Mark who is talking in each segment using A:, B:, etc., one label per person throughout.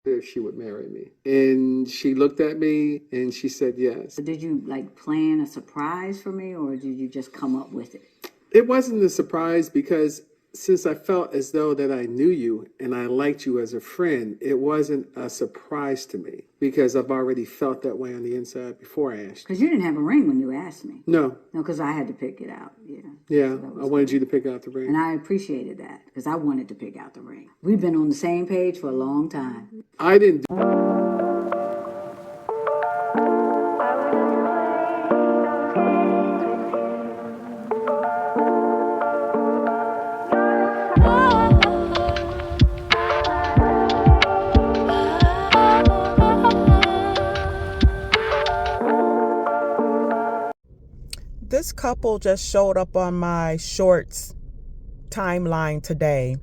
A: if she would marry me. And she looked at me and she said yes.
B: Did you like plan a surprise for me, or did you just come up with it?
A: It wasn't a surprise because since I felt as though that I knew you and I liked you as a friend, it wasn't a surprise to me because I've already felt that way on the inside before I asked you.
B: Because you didn't have a ring when you asked me.
A: No.
B: No, because I had to pick it out.
A: Yeah, so I wanted you to pick out the ring.
B: And I appreciated that because I wanted to pick out the ring. We've been on the same page for a long time.
A: I didn't.
C: This couple just showed up on my shorts timeline today,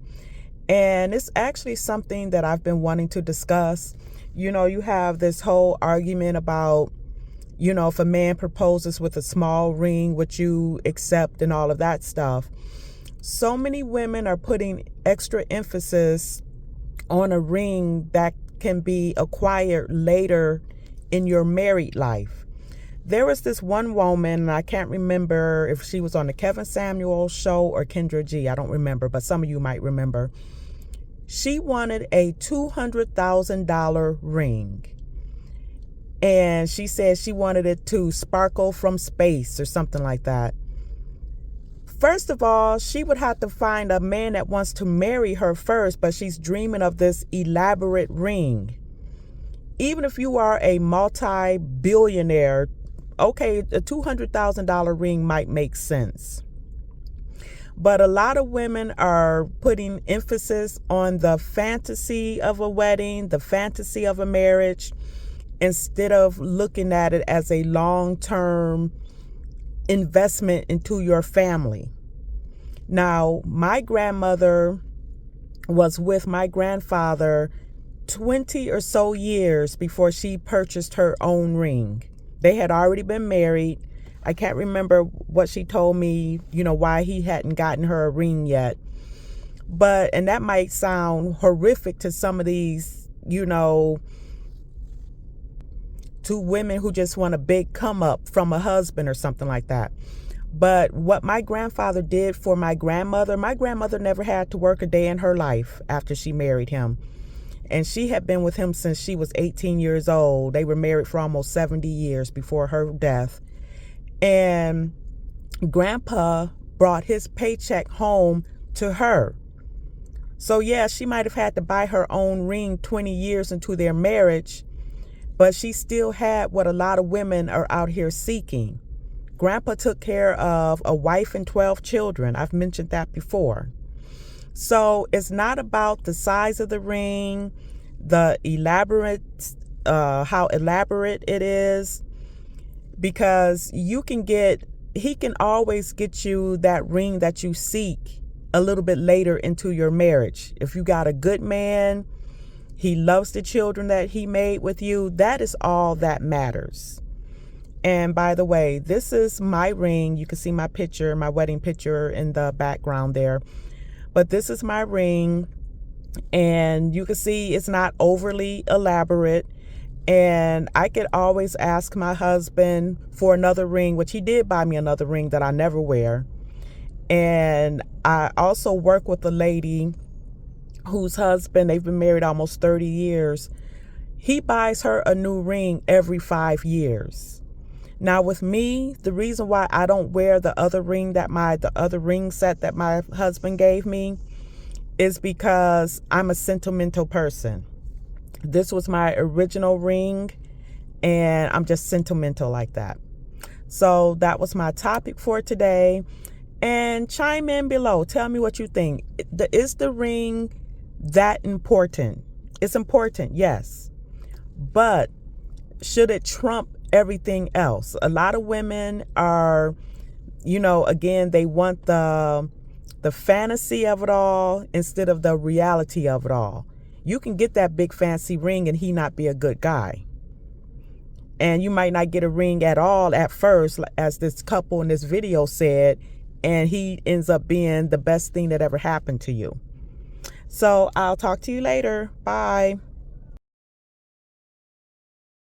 C: and it's actually something that I've been wanting to discuss. You know, you have this whole argument about, you know, if a man proposes with a small ring, would you accept, and all of that stuff. So many women are putting extra emphasis on a ring that can be acquired later in your married life. There was this one woman, and I can't remember if she was on the Kevin Samuel show or Kendra G. I don't remember, but some of you might remember. She wanted a $200,000 ring. And she said she wanted it to sparkle from space or something like that. First of all, she would have to find a man that wants to marry her first, but she's dreaming of this elaborate ring. Even if you are a multi-billionaire, okay, a $200,000 ring might make sense. But a lot of women are putting emphasis on the fantasy of a wedding, the fantasy of a marriage, instead of looking at it as a long-term investment into your family. Now, my grandmother was with my grandfather 20 or so years before she purchased her own ring. They had already been married. I can't remember what she told me, you know, why he hadn't gotten her a ring yet. And that might sound horrific to some of these, you know, to women who just want a big come up from a husband or something like that. But what my grandfather did for my grandmother never had to work a day in her life after she married him. And she had been with him since she was 18 years old. They were married for almost 70 years before her death. And Grandpa brought his paycheck home to her. So yeah, she might have had to buy her own ring 20 years into their marriage, but she still had what a lot of women are out here seeking. Grandpa took care of a wife and 12 children. I've mentioned that before. So it's not about the size of the ring, the how elaborate it is, because he can always get you that ring that you seek a little bit later into your marriage. If you got a good man, he loves the children that he made with you, that is all that matters. And by the way, this is my ring. You can see my picture, my wedding picture in the background there. But this is my ring, and you can see it's not overly elaborate. And I could always ask my husband for another ring, which he did buy me another ring that I never wear. And I also work with a lady whose husband, they've been married almost 30 years. He buys her a new ring every 5 years. Now with me, the reason why I don't wear the other ring set that my husband gave me is because I'm a sentimental person. This was my original ring, and I'm just sentimental like that. So that was my topic for today. And chime in below. Tell me what you think. Is the ring that important? It's important, yes. But should it trump everything else? A lot of women are, you know, again, they want the fantasy of it all instead of the reality of it all. You can get that big fancy ring and he not be a good guy. And you might not get a ring at all at first, as this couple in this video said, and he ends up being the best thing that ever happened to you. So I'll talk to you later. Bye.